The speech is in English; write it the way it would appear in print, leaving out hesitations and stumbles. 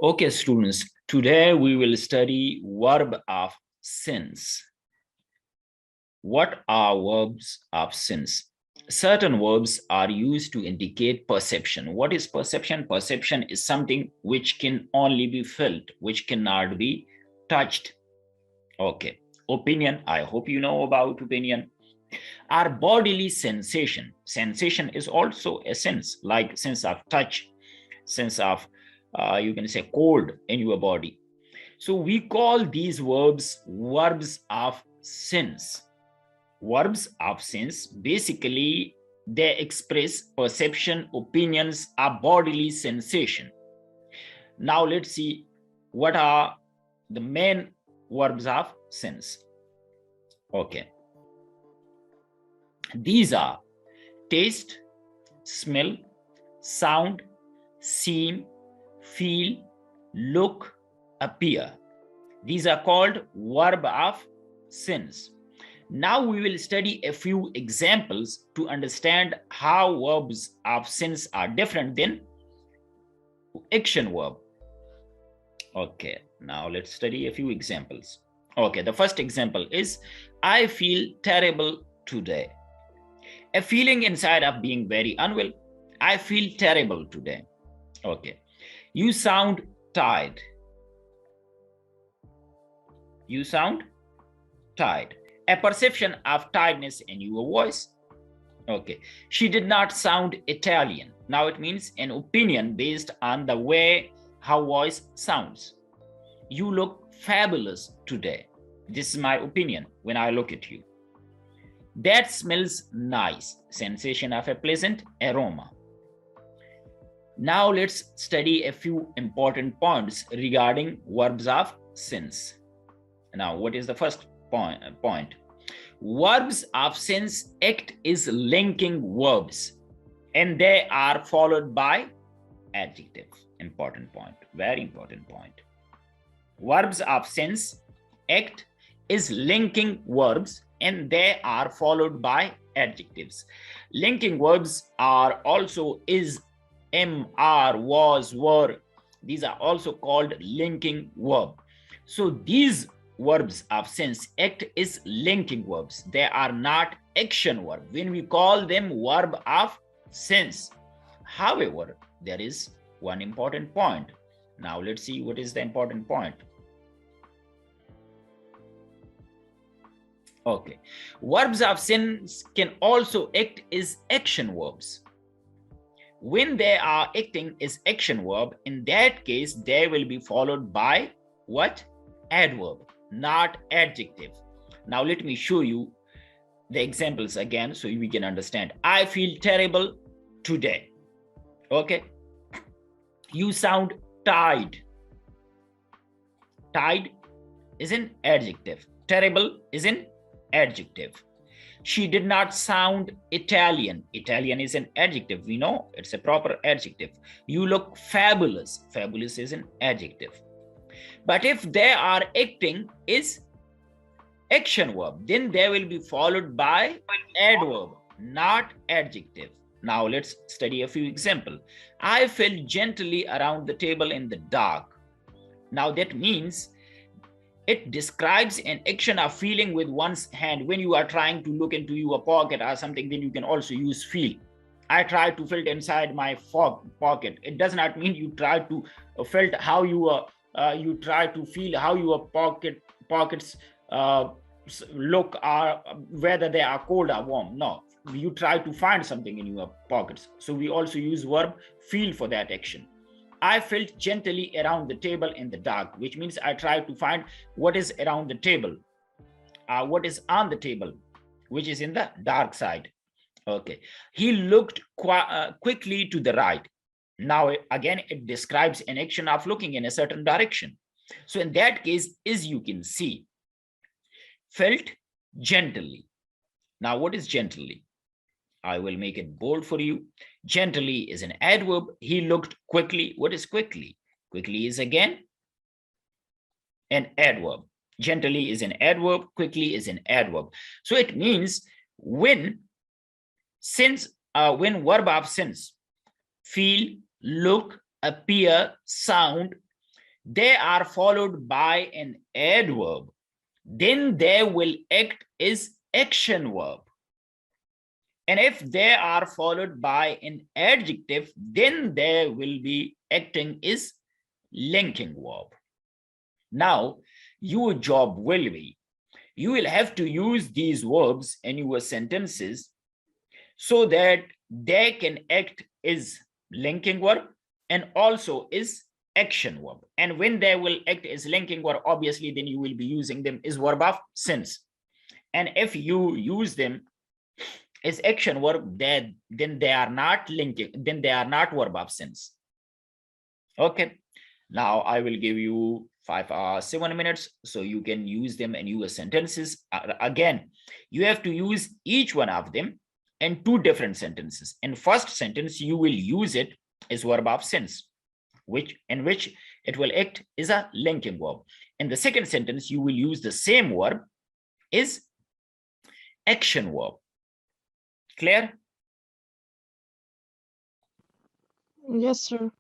Okay, students, today we will study verb of sense. What are verbs of sense? Certain verbs are used to indicate perception. What is perception? Perception is something which can only be felt, which cannot be touched. Okay. Opinion, I hope you know about opinion. Our bodily sensation. Sensation is also a sense, like sense of touch, sense of, you can say, cold in your body. So we call these verbs of sense. Verbs of sense, basically, they express perception, opinions, or bodily sensation. Now let's see what are the main verbs of sense. Okay. These are taste, smell, sound, seem, feel, look, appear. These are called verb of sense. Now we will study a few examples to understand how verbs of sense are different than action verb. Okay, now let's study a few examples. Okay, the first example is, I feel terrible today. A feeling inside of being very unwell. I feel terrible today. Okay. You sound tired. You sound tired. A perception of tiredness in your voice. Okay. She did not sound Italian. Now it means an opinion based on the way her voice sounds. You look fabulous today. This is my opinion when I look at you. That smells nice. Sensation of a pleasant aroma. Now let's study a few important points regarding verbs of sense. Now, what is the first point? Verbs of sense act is linking verbs, and they are followed by adjective. Important point, very important point. Verbs of sense act is linking verbs, and they are followed by adjectives. Linking verbs are also is, am, are, was, were. These are also called linking verb. So these verbs of sense act is linking verbs. They are not action verb when we call them verb of sense. However, there is one important point. Now let's see what is the important point. Okay, verbs of sense can also act as action verbs. When they are acting as action verb, in that case, they will be followed by what? Adverb, not adjective. Now let me show you the examples again so we can understand. I feel terrible today. Okay. You sound tired. Tired is an adjective. Terrible is an adjective. She did not sound Italian. Italian is an adjective. We know it's a proper adjective. You look fabulous. Fabulous is an adjective. But if they are acting is action verb, then they will be followed by adverb, not adjective. Now let's study a few examples. I felt gently around the table in the dark. Now that means it describes an action of feeling with one's hand. When you are trying to look into your pocket or something, then you can also use feel. I try to feel inside my pocket. It does not mean you try to felt how you try to feel how your pockets look, are whether they are cold or warm. No, you try to find something in your pockets. So we also use verb feel for that action. I felt gently around the table in the dark, which means I try to find what is around the table, what is on the table, which is in the dark side. Okay. He looked quickly to the right. Now, again, it describes an action of looking in a certain direction. So in that case, as you can see, felt gently. Now, what is gently? I will make it bold for you. Gently is an adverb. He looked quickly. What is quickly? Quickly is again an adverb. Gently is an adverb. Quickly is an adverb. So it means when verb of sense, feel, look, appear, sound, they are followed by an adverb, then they will act is action verb. And if they are followed by an adjective, then they will be acting is linking verb. Now, your job will be, you will have to use these verbs in your sentences so that they can act as linking verb and also is action verb. And when they will act as linking verb, obviously, then you will be using them as verb of sense. And if you use them as action verb, then they are not linking, then they are not verb of sense. Okay. Now I will give you 7 minutes so you can use them in your sentences. Again, you have to use each one of them in 2 different sentences. In first sentence, you will use it as verb of sense, which it will act as a linking verb. In the second sentence, you will use the same verb as action verb. Clear? Yes, sir.